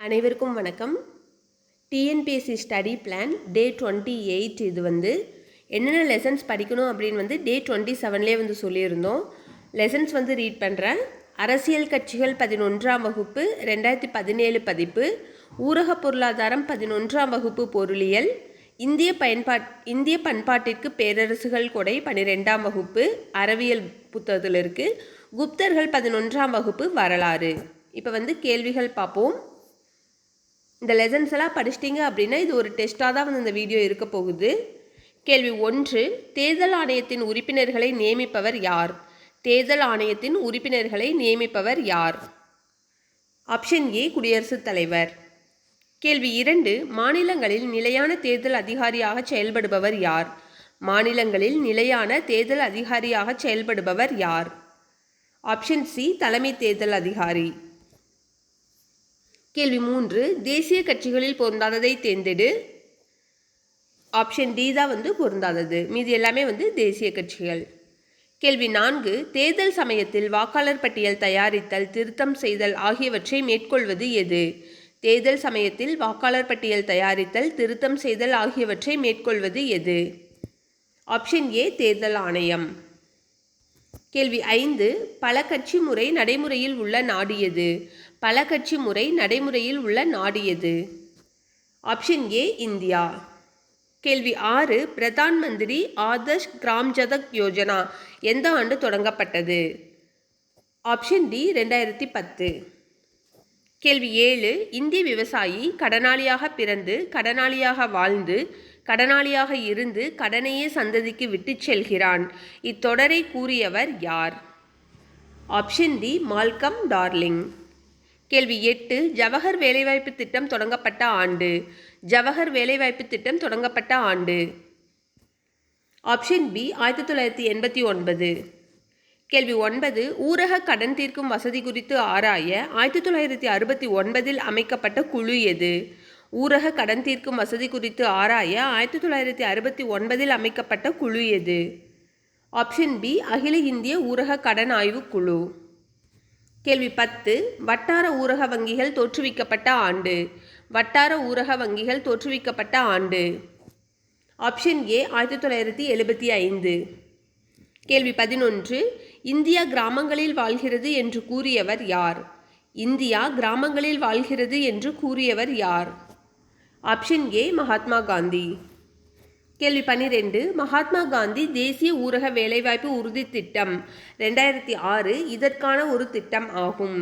அனைவருக்கும் வணக்கம். TNPSC study plan டே 28 இது என்னென்ன லெசன்ஸ் படிக்கணும் அப்படின்னு டே 27 சொல்லியிருந்தோம். லெசன்ஸ் ரீட் பண்ணுறேன். அரசியல் கட்சிகள் 11ஆம் வகுப்பு 2017 பதிப்பு, ஊரக பொருளாதாரம் 11ஆம் வகுப்பு பொருளியல், இந்திய பண்பாட்டிற்கு பேரரசுகள் கொடை 12ஆம் வகுப்பு அறிவியல் புத்தகத்தில் இருக்குது. குப்தர்கள் 11ஆம் வகுப்பு வரலாறு. இப்போ கேள்விகள் பார்ப்போம். இந்த லெசன்ஸ் எல்லாம் படிச்சிட்டிங்க அப்படின்னா இது ஒரு டெஸ்ட்டாக தான் இந்த வீடியோ இருக்க போகுது. கேள்வி 1, தேர்தல் ஆணையத்தின் உறுப்பினர்களை நியமிப்பவர் யார்? தேர்தல் ஆணையத்தின் உறுப்பினர்களை நியமிப்பவர் யார்? ஆப்ஷன் ஏ குடியரசுத் தலைவர். கேள்வி 2, மாநிலங்களில் நிலையான தேர்தல் அதிகாரியாக செயல்படுபவர் யார்? மாநிலங்களில் நிலையான தேர்தல் அதிகாரியாக செயல்படுபவர் யார்? ஆப்ஷன் சி தலைமை தேர்தல் அதிகாரி. கேள்வி 3, தேசிய கட்சிகளில் பொருந்தாததை தேர்ந்தெடு. ஆப்ஷன் டி தான் பொருந்தாதது, மீதி எல்லாமே தேசிய கட்சிகள். கேள்வி 4, தேர்தல் சமயத்தில் வாக்காளர் பட்டியல் தயாரித்தல், திருத்தம் செய்தல் ஆகியவற்றை மேற்கொள்வது எது? தேர்தல் சமயத்தில் வாக்காளர் பட்டியல் தயாரித்தல், திருத்தம் செய்தல் ஆகியவற்றை மேற்கொள்வது எது? ஆப்ஷன் ஏ தேர்தல் ஆணையம். கேள்வி 5, பல கட்சி முறை நடைமுறையில் உள்ள நாடு எது? பல கட்சி முறை நடைமுறையில் உள்ள நாடு எது? Option A India. கேள்வி 6, பிரதான் மந்திரி ஆதர்ஷ் கிராம் ஜதக் யோஜனா எந்த ஆண்டு தொடங்கப்பட்டது? Option D 2010. கேள்வி 7, இந்திய விவசாயி கடனாளியாக பிறந்து கடனாளியாக வாழ்ந்து கடனாளியாக இருந்து கடனையே சந்ததிக்கு விட்டு செல்கிறான். இத்தொடரை கூறியவர் யார்? Option D Malcolm Darling. கேள்வி 8, ஜவஹர் வேலைவாய்ப்பு திட்டம் தொடங்கப்பட்ட ஆண்டு? ஜவஹர் வேலைவாய்ப்பு திட்டம் தொடங்கப்பட்ட ஆண்டு? Option B 1989. கேள்வி 9, ஊரக கடன் தீர்க்கும் வசதி குறித்து ஆராய 1969 அமைக்கப்பட்ட குழு எது? ஊரக கடன் தீர்க்கும் வசதி குறித்து ஆராய 1969 அமைக்கப்பட்ட குழு எது? ஆப்ஷன் பி அகில இந்திய ஊரக கடன் ஆய்வு குழு. கேள்வி 10, வட்டார ஊரக வங்கிகள் தோற்றுவிக்கப்பட்ட ஆண்டு? வட்டார ஊரக வங்கிகள் தோற்றுவிக்கப்பட்ட ஆண்டு? Option A 1975. கேள்வி 11, இந்தியா கிராமங்களில் வாழ்கிறது என்று கூறியவர் யார்? இந்தியா கிராமங்களில் வாழ்கிறது என்று கூறியவர் யார்? ஆப்ஷன் ஏ மகாத்மா காந்தி. கேள்வி 12, மகாத்மா காந்தி தேசிய ஊரக வேலைவாய்ப்பு உறுதி திட்டம் 2006 இதற்கான ஒரு திட்டம் ஆகும்.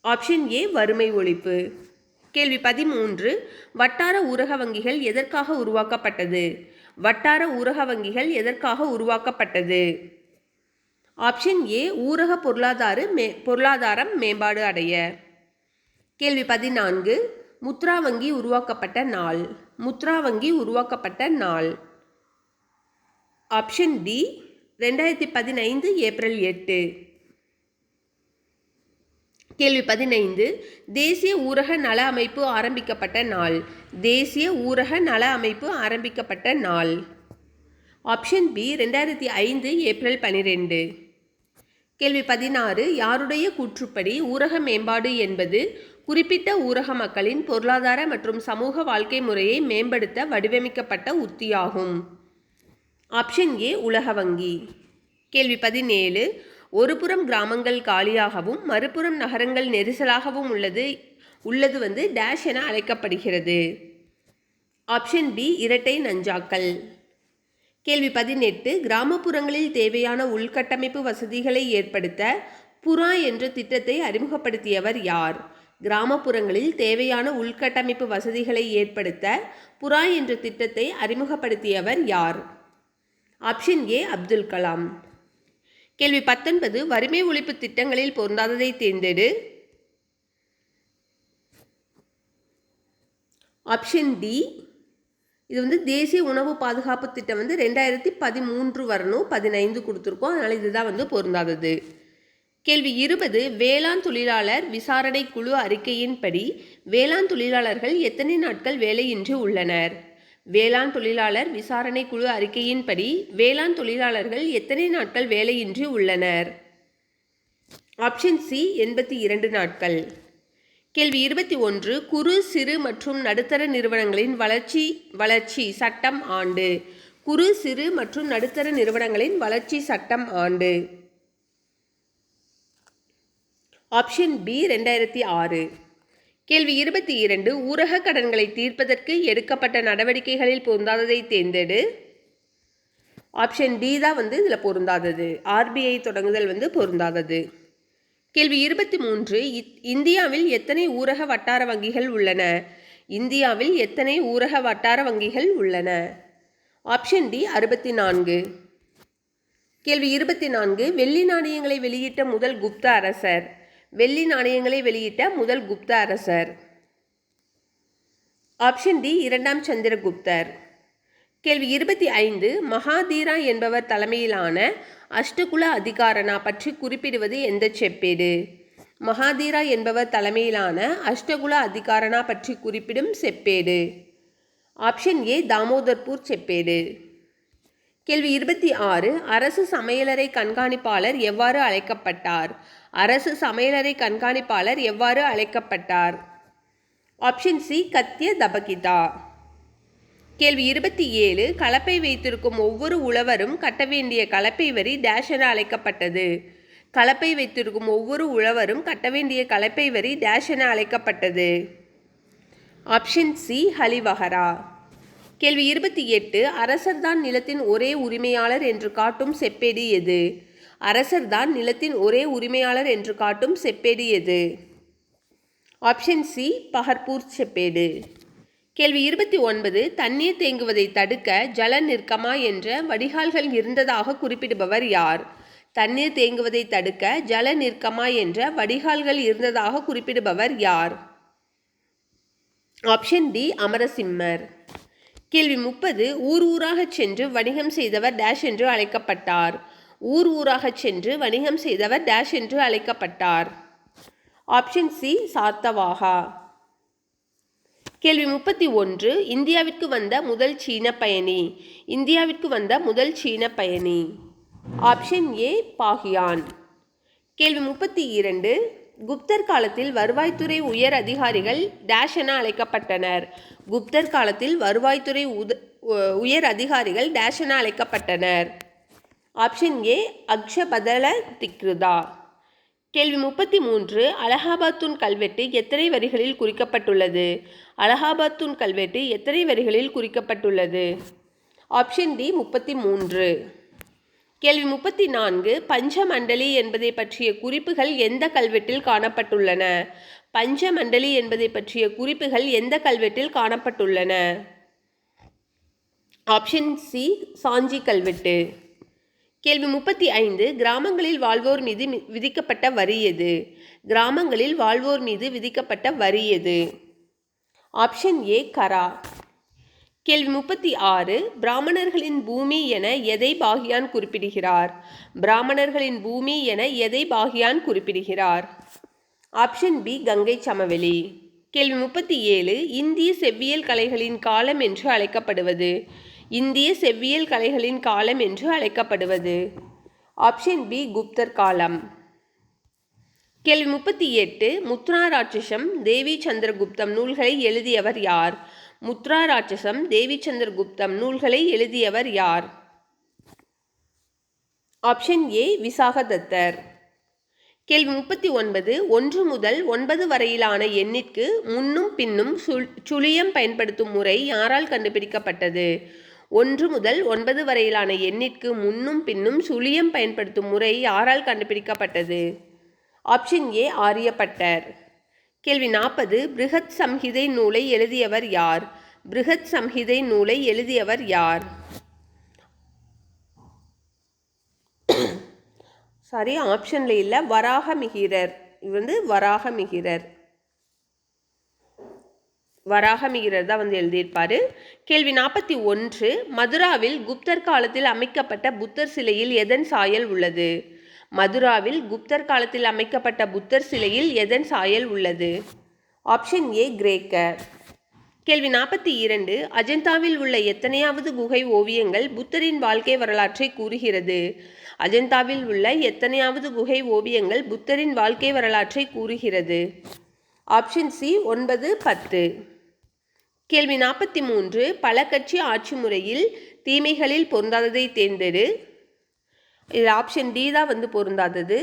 ஆப்ஷன் ஏ வறுமை ஒழிப்பு. கேள்வி 13, வட்டார ஊரக வங்கிகள் எதற்காக உருவாக்கப்பட்டது? வட்டார ஊரக வங்கிகள் எதற்காக உருவாக்கப்பட்டது? ஆப்ஷன் ஏ ஊரக பொருளாதாரம் மேம்பாடு அடைய. கேள்வி 14, முத்ரா வங்கி உருவாக்கப்பட்ட நாள்? முத்ரா வங்கி உருவாக்கப்பட்ட நாள்? Option D 2015 April 8. கேள்வி 15, தேசிய ஊரக நல அமைப்பு ஆரம்பிக்கப்பட்ட நாள்? தேசிய ஊரக நல அமைப்பு ஆரம்பிக்கப்பட்ட நாள்? Option B 2005 April 12. கேள்வி 16, யாருடைய கூற்றுப்படி ஊரக மேம்பாடு என்பது குறிப்பிட்ட ஊரக மக்களின் பொருளாதார மற்றும் சமூக வாழ்க்கை முறையை மேம்படுத்த வடிவமைக்கப்பட்ட உத்தியாகும்? ஆப்ஷன் ஏ உலக வங்கி. கேள்வி 17, ஒரு புறம் கிராமங்கள் காலியாகவும் மறுபுறம் நகரங்கள் நெரிசலாகவும் உள்ளது டேஷ் என அழைக்கப்படுகிறது? ஆப்ஷன் டி இரட்டை நஞ்சாக்கள். கேள்வி 18, கிராமப்புறங்களில் தேவையான உள்கட்டமைப்பு வசதிகளை ஏற்படுத்த புறா என்ற திட்டத்தை அறிமுகப்படுத்தியவர் யார்? கிராமப்புறங்களில் தேவையான உள்கட்டமைப்பு வசதிகளை ஏற்படுத்த புறா என்ற திட்டத்தை அறிமுகப்படுத்தியவர் யார்? ஆப்ஷன் ஏ அப்துல் கலாம். கேள்வி 19, வறுமை ஒழிப்பு திட்டங்களில் பொருந்தாததை தேர்ந்தெடு. ஆப்ஷன் டி இது தேசிய உணவு பாதுகாப்பு திட்டம் 2013 வரணும், 15 கொடுத்துருக்கோம், அதனால் இதுதான் பொருந்தாதது. கேள்வி 20, வேளாண் தொழிலாளர் விசாரணை குழு அறிக்கையின்படி வேளாண் தொழிலாளர்கள் எத்தனை நாட்கள் வேலையின்றி உள்ளனர்? வேளாண் தொழிலாளர் விசாரணை குழு அறிக்கையின்படி வேளாண் தொழிலாளர்கள் எத்தனை நாட்கள் வேலையின்றி உள்ளனர்? ஆப்ஷன் சி 82 நாட்கள். கேள்வி 21 குறு சிறு மற்றும் நடுத்தர நிறுவனங்களின் வளர்ச்சி சட்டம் ஆண்டு. குறு சிறு மற்றும் நடுத்தர நிறுவனங்களின் வளர்ச்சி சட்டம் ஆண்டு. Option B 2006. கேள்வி 22 ஊரக கடன்களை தீர்ப்பதற்கு எடுக்கப்பட்ட நடவடிக்கைகளில் பொருந்தாததை தேர்ந்தெடு. ஆப்ஷன் டி தான் இதில் பொருந்தாதது. ஆர்பிஐ தொடங்குதல் பொருந்தாதது. கேள்வி 23 இந்தியாவில் எத்தனை ஊரக வட்டார வங்கிகள் உள்ளன? இந்தியாவில் எத்தனை ஊரக வட்டார வங்கிகள் உள்ளன? Option D 64. கேள்வி 24 வெள்ளி நாணயங்களை வெளியிட்ட முதல் குப்த அரசர். வெள்ளி நாணயங்களை வெளியிட்ட முதல் குப்த அரசர். ஆப்ஷன் டி 2ஆம் சந்திரகுப்தர். கேள்வி 25 மகாதீரா என்பவர் தலைமையிலான அஷ்டகுல அதிகாரனா பற்றி குறிப்பிடுவது எந்த செப்பேடு? மகாதீரா என்பவர் தலைமையிலான அஷ்டகுல அதிகாரனா பற்றி குறிப்பிடும் செப்பேடு. Option A Damodarpur செப்பேடு. கேள்வி 26 அரசு சமையலறை கண்காணிப்பாளர் எவ்வாறு அழைக்கப்பட்டார்? அரசு சமையலறை கண்காணிப்பாளர் எவ்வாறு அழைக்கப்பட்டார்? ஆப்ஷன் சி கத்ய தபகிதா. கேள்வி 27 கலப்பை வைத்திருக்கும் ஒவ்வொரு உழவரும் கட்ட வேண்டிய கலப்பை வரி டேஷ் என அழைக்கப்பட்டது. கலப்பை வைத்திருக்கும் ஒவ்வொரு உழவரும் கட்ட வேண்டிய கலப்பை வரி டேஷ் என அழைக்கப்பட்டது. ஆப்ஷன் சி ஹலிவஹரா. கேள்வி 28 அரசர்தான் நிலத்தின் ஒரே உரிமையாளர் என்று காட்டும் செப்பேடு எது? அரசர்தான் நிலத்தின் ஒரே உரிமையாளர் என்று காட்டும் செப்பேடு எது? ஆப்ஷன் சி பஹர்பூர் செப்பேடு. கேள்வி 29 தண்ணீர் தேங்குவதை தடுக்க ஜல நிர்கமா என்ற வடிகால்கள் இருந்ததாக குறிப்பிடுபவர் யார்? தண்ணீர் தேங்குவதை தடுக்க ஜல நிர்கமா என்ற வடிகால்கள் இருந்ததாக குறிப்பிடுபவர் யார்? ஆப்ஷன் டி அமரசிம்மர். கேள்வி 30 ஊர் ஊராக சென்று வணிகம் செய்தவர் டேஷ் என்று அழைக்கப்பட்டார். ஊர் ஊராக சென்று வணிகம் செய்தவர் டேஷ் என்று அழைக்கப்பட்டார். ஆப்ஷன் சி சாத்தவாகா. கேள்வி 31 இந்தியாவிற்கு வந்த முதல் சீன பயணி. இந்தியாவிற்கு வந்த முதல் சீன பயணி. Option A Fa Hien. கேள்வி 32 குப்தர் காலத்தில் வருவாய்த்துறை உயர் அதிகாரிகள் டேஷ் என அழைக்கப்பட்டனர். குப்தர் காலத்தில் வருவாய்த்துறை உயர் அதிகாரிகள் டேஷ் என அழைக்கப்பட்டனர். Option A அக்ஷபதல திக்ருதா. கேள்வி 33 அலகாபாத் தூண் கல்வெட்டு எத்தனை வரிகளில் குறிக்கப்பட்டுள்ளது? அலகாபாத் தூண் கல்வெட்டு எத்தனை வரிகளில் குறிக்கப்பட்டுள்ளது? Option D 33. கேள்வி 34 பஞ்சமண்டலி என்பதை பற்றிய குறிப்புகள் எந்த கல்வெட்டில் காணப்பட்டுள்ளன? பஞ்சமண்டலி என்பதை பற்றிய குறிப்புகள் எந்த கல்வெட்டில் காணப்பட்டுள்ளன? ஆப்ஷன் சி சாஞ்சி கல்வெட்டு. கேள்வி 35 கிராமங்களில் வாழ்வோர் மீது விதிக்கப்பட்ட வரி எது? கிராமங்களில் வாழ்வோர் மீது விதிக்கப்பட்ட வரி எது? ஆப்ஷன் ஏ கரா. கேள்வி 36 பிராமணர்களின் பூமி என எதை பாகியான் குறிப்பிடுகிறார்? பிராமணர்களின் பூமி என எதை பாகியான் குறிப்பிடுகிறார்? ஆப்ஷன் பி கங்கை சமவெளி. கேள்வி 37 இந்திய செவ்வியல் கலைகளின் காலம் என்று அழைக்கப்படுவது? இந்திய செவ்வியல் கலைகளின் காலம் என்று அழைக்கப்படுவது? ஆப்ஷன் பி குப்தர் காலம். கேள்வி 38 முத்ரா ராட்சசம் தேவி சந்திரகுப்தம் நூல்களை எழுதியவர் யார்? முத்ரா ராட்சசம் தேவி சந்திரகுப்தம் நூல்களை எழுதியவர் யார்? ஆப்ஷன் ஏ விசாகதத்தர். கேள்வி 39 1 முதல் 9 வரையிலான எண்ணிற்கு முன்னும் பின்னும் சுழியம் பயன்படுத்தும் முறை யாரால் கண்டுபிடிக்கப்பட்டது? 1 முதல் 9 வரையிலான எண்ணிற்கு முன்னும் பின்னும் சுழியம் பயன்படுத்தும் முறை யாரால் கண்டுபிடிக்கப்பட்டது? Option A Aryabhata. கேள்வி 40 பிருஹத் சம்ஹிதை நூலை எழுதியவர் யார்? பிருஹத் சம்ஹிதை நூலை எழுதியவர் யார்? ஆப்ஷன்ல இல்லை, வராகமிகிரர். வராகமிகிரர் தான் எழுதியிருப்பாரு. கேள்வி 41 மதுராவில் குப்தர் காலத்தில் அமைக்கப்பட்ட புத்தர் சிலையில் எதன் சாயல் உள்ளது? மதுராவில் குப்தர் காலத்தில் அமைக்கப்பட்ட புத்தர் சிலையில் எதன் சாயல் உள்ளது? ஆப்ஷன் ஏ கிரேக்க. கேள்வி 42 அஜந்தாவில் உள்ள எத்தனையாவது குகை ஓவியங்கள் புத்தரின் வாழ்க்கை வரலாற்றை கூறுகிறது? அஜந்தாவில் உள்ள எத்தனையாவது குகை ஓவியங்கள் புத்தரின் வாழ்க்கை வரலாற்றை கூறுகிறது? Option C 9, 10. கேள்வி 43 பல கட்சி ஆட்சி முறையில் தீமைகளில் பொருந்தாததை தேர்ந்தெடு. இது ஆப்ஷன் டி தான் வந்து பொருந்தாதது.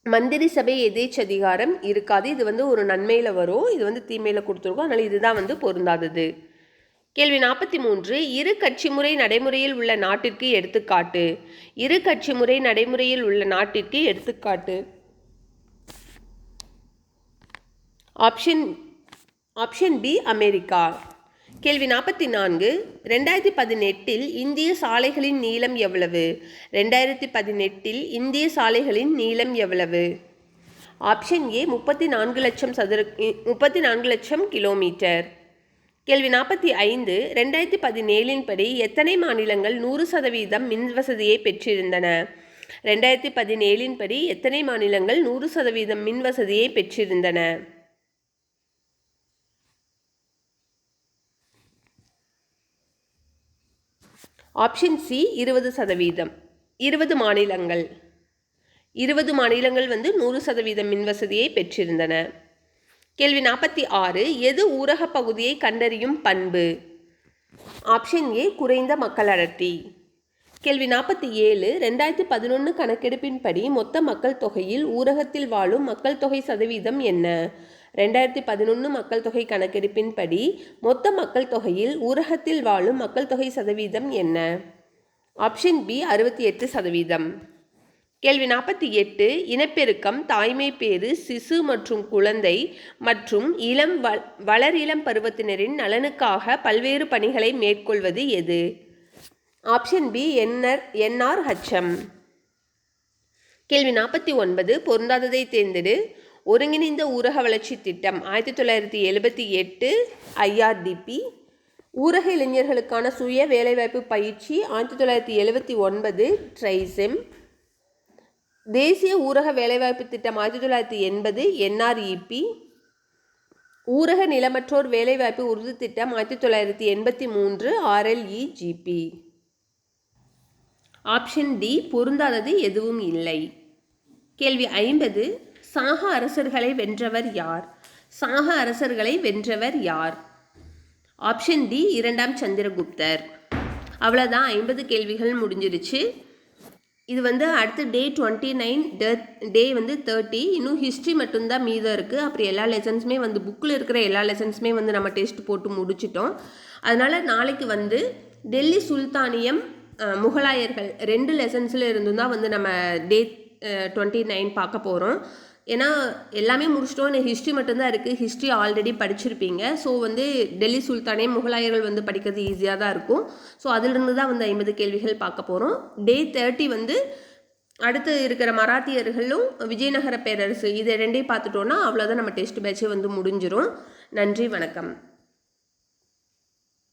மந்திரி சபை எதேச்சதிகாரம் இருக்காது. இது வந்து ஒரு நன்மையில் வரும், இது வந்து தீமையில் கொடுத்துருக்கோம், அதனால் இதுதான் வந்து பொருந்தாதது. கேள்வி 43 இரு கட்சி முறை நடைமுறையில் உள்ள நாட்டிற்கு எடுத்துக்காட்டு. இரு கட்சி முறை நடைமுறையில் உள்ள நாட்டிற்கு எடுத்துக்காட்டு. Option B America. கேள்வி 44 2018 இந்திய சாலைகளின் நீளம் எவ்வளவு? 2018 இந்திய சாலைகளின் நீளம் எவ்வளவு? ஆப்ஷன் ஏ 34 லட்சம் கிலோமீட்டர். கேள்வி 45 2017 படி எத்தனை மாநிலங்கள் 100% மின் வசதியை பெற்றிருந்தன? 2017 படி எத்தனை மாநிலங்கள் 100% மின் வசதியை பெற்றிருந்தன? Option C 20%. 20 மாநிலங்கள் 20 மாநிலங்கள் வந்து 100% மின் வசதியை பெற்றிருந்தன. கேள்வி 46 எது ஊரக பகுதியை கண்டறியும் பண்பு? ஆப்ஷன் ஏ குறைந்த மக்கள் அடர்த்தி. கேள்வி 47 2011 கணக்கெடுப்பின்படி மொத்த மக்கள் தொகையில் ஊரகத்தில் வாழும் மக்கள் தொகை சதவீதம் என்ன? 2011 மக்கள் தொகை கணக்கெடுப்பின்படி மொத்த மக்கள் தொகையில் ஊரகத்தில் வாழும் மக்கள் தொகை சதவீதம் என்ன? Option B 68%. கேள்வி 48 இனப்பெருக்கம், தாய்மை பேறு, சிசு மற்றும் குழந்தை மற்றும் வளர் இளம் பருவத்தினரின் நலனுக்காக பல்வேறு பணிகளை மேற்கொள்வது எது? Option B NRHM. கேள்வி 49 பொருந்தாததை தேர்ந்தெடு. ஒருங்கிணைந்த ஊரக வளர்ச்சி திட்டம் 1978 IRDP. ஊரக இளைஞர்களுக்கான சுய வேலைவாய்ப்பு பயிற்சி 1979 TRISEM. தேசிய ஊரக வேலைவாய்ப்பு திட்டம் 1980 NREP. ஊரக நிலமற்றோர் வேலைவாய்ப்பு உறுதி திட்டம் 1983 RLEGP. ஆப்ஷன் டி பொருந்தாதது எதுவும் இல்லை. கேள்வி 50 சாக அரசர்களை வென்றவர் யார்? சாக அரசர்களை வென்றவர் யார்? ஆப்ஷன் டி 2ஆம் சந்திரகுப்தர். அவ்வளோதான், 50 கேள்விகள் முடிஞ்சிருச்சு. இது வந்து அடுத்து டே 29 டே வந்து 30. இன்னும் ஹிஸ்ட்ரி மட்டும்தான் மீதம் இருக்குது. அப்புறம் எல்லா லெசன்ஸுமே வந்து புக்கில் இருக்கிற எல்லா லெசன்ஸுமே வந்து நம்ம டெஸ்ட் போட்டு முடிச்சிட்டோம். அதனால் நாளைக்கு வந்து டெல்லி சுல்தானியம், முகலாயர்கள் 2 லெசன்ஸில் இருந்தும் தான் வந்து நம்ம டே 29 பார்க்க போகிறோம். ஏன்னா எல்லாமே முடிச்சிட்டோம், ஹிஸ்ட்ரி மட்டும்தான் இருக்குது. ஹிஸ்ட்ரி ஆல்ரெடி படிச்சிருப்பீங்க. ஸோ வந்து டெல்லி சுல்தானியம், முகலாயர்கள் வந்து படிக்கிறது ஈஸியாக தான் இருக்கும். ஸோ அதிலிருந்து தான் வந்து 50 கேள்விகள் பார்க்க போகிறோம். டே 30 வந்து அடுத்து இருக்கிற மராத்தியர்களும் விஜயநகர பேரரசு, இதை 2ஐயும் பார்த்துட்டோன்னா அவ்வளோதான், நம்ம டெஸ்ட் பேட்சே வந்து முடிஞ்சிடும். நன்றி, வணக்கம்.